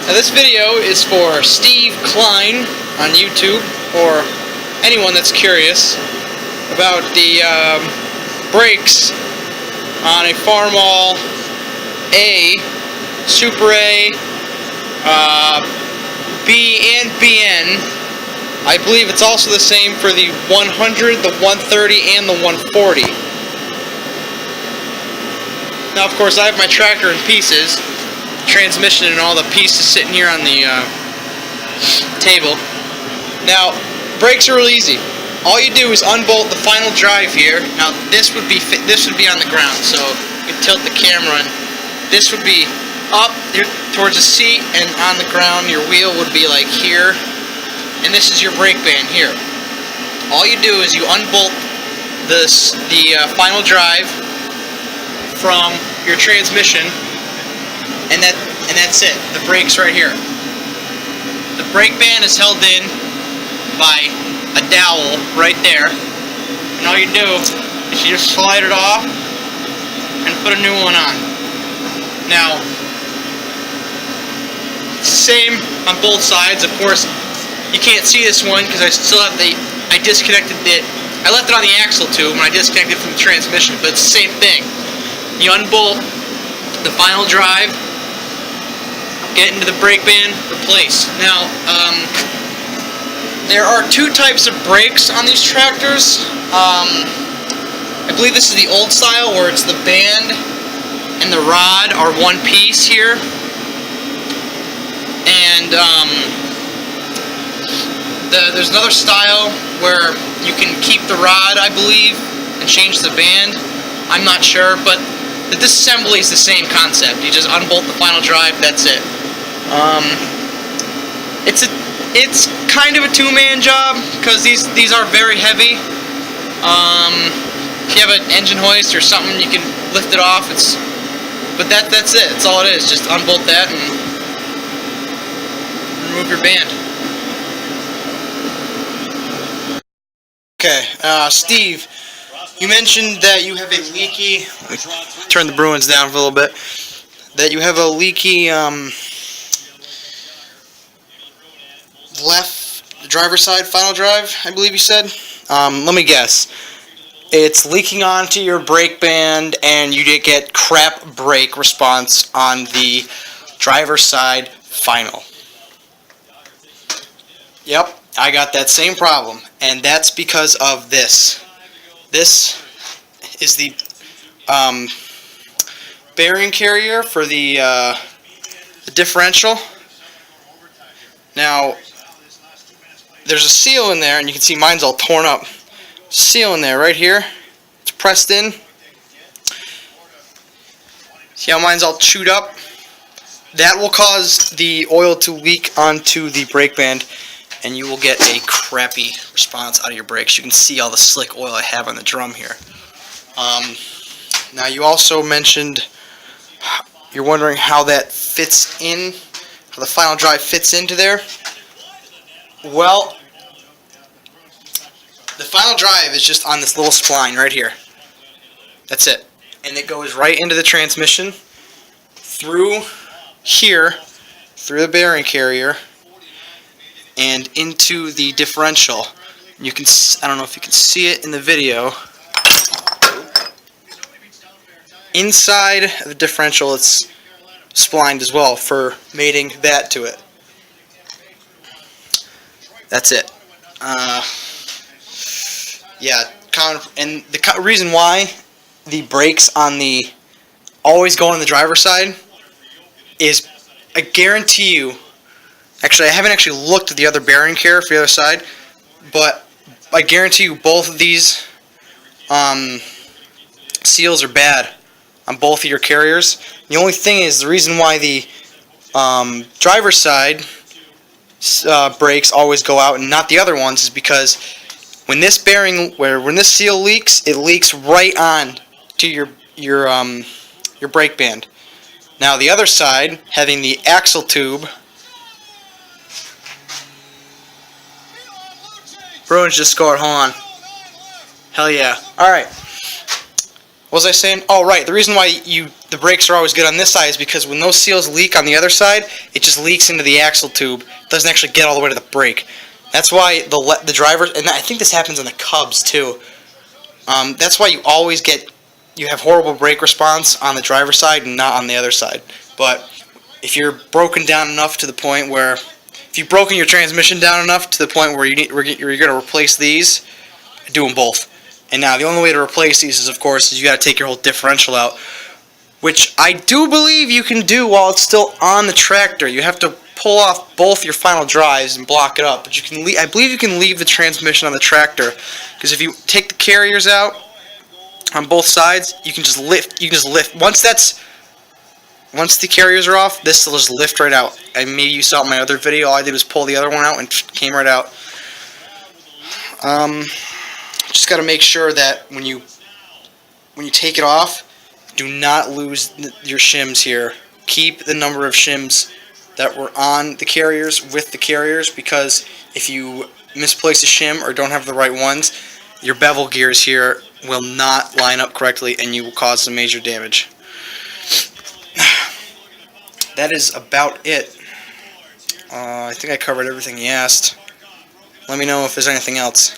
Now this video is for Steve Klein on YouTube, or anyone that's curious about the brakes on a Farmall A, Super A, B, and BN. I believe it's also the same for the 100, the 130, and the 140. Now, of course, I have my tractor in pieces, transmission and all the pieces sitting here on the table. Now, brakes are real easy. All you do is unbolt the final drive here. Now, this would be on the ground, so you can tilt the camera, and this would be up towards the seat, and on the ground, your wheel would be like here. And this is your brake band here. All you do is you unbolt the final drive from your transmission, and that's it. The brake's right here. The brake band is held in by a dowel right there, and all you do is you just slide it off and put a new one on. Now, it's the same on both sides, of course. You can't see this one because I still have I disconnected it. I left it on the axle tube and I disconnected it from the transmission, but it's the same thing. You unbolt the final drive, get into the brake band, replace. Now, there are two types of brakes on these tractors. I believe this is the old style where it's the band and the rod are one piece here. And there's another style where you can keep the rod, I believe, and change the band. I'm not sure, but the disassembly is the same concept. You just unbolt the final drive, that's it. It's kind of a two-man job because these are very heavy. If you have an engine hoist or something, you can lift it off. But that's it. That's all it is. Just unbolt that and remove your band. Okay, Steve, you mentioned that you have a leaky, turn the Bruins down for a little bit, that you have a leaky left driver's side final drive, I believe you said. Let me guess. It's leaking onto your brake band and you did get crap brake response on the driver's side final. Yep. I got that same problem, and that's because of this. This is the bearing carrier for the differential. Now, there's a seal in there, and you can see mine's all torn up. Seal in there right here. It's pressed in. See how mine's all chewed up? That will cause the oil to leak onto the brake band, and you will get a crappy response out of your brakes. You can see all the slick oil I have on the drum here. Now, you also mentioned you're wondering how that fits in, how the final drive fits into there. Well, the final drive is just on this little spline right here. That's it. And it goes right into the transmission, through here, through the bearing carrier, and into the differential. You can, I don't know if you can see it in the video. Inside of the differential, it's splined as well for mating that to it. That's it. Yeah, and the reason why the brakes on the always go on the driver's side is, I guarantee you. Actually, I haven't actually looked at the other bearing carrier for the other side, but I guarantee you both of these seals are bad on both of your carriers. The only thing is, the reason why the driver's side brakes always go out and not the other ones is because when this seal leaks, it leaks right on to your brake band. Now the other side, having the axle tube, Bruins just scored, hold on. Hell yeah. Alright. What was I saying? Oh, right. The reason why the brakes are always good on this side is because when those seals leak on the other side, it just leaks into the axle tube. It doesn't actually get all the way to the brake. That's why the drivers, and I think this happens in the Cubs too. That's why you have horrible brake response on the driver's side and not on the other side. But if you're broken down enough to the point where, if you've broken your transmission down enough to the point where you're going to replace these, do them both. And now the only way to replace these is, of course, you got to take your whole differential out, which I do believe you can do while it's still on the tractor. You have to pull off both your final drives and block it up. But you can, I believe, you can leave the transmission on the tractor, because if you take the carriers out on both sides, you can just lift. You can just lift. Once the carriers are off, this will just lift right out. And maybe you saw it in my other video. All I did was pull the other one out and it came right out. Just got to make sure that when you take it off, do not lose your shims here. Keep the number of shims that were on the carriers with the carriers, because if you misplace a shim or don't have the right ones, your bevel gears here will not line up correctly and you will cause some major damage. That is about it. I think I covered everything he asked. Let me know if there's anything else.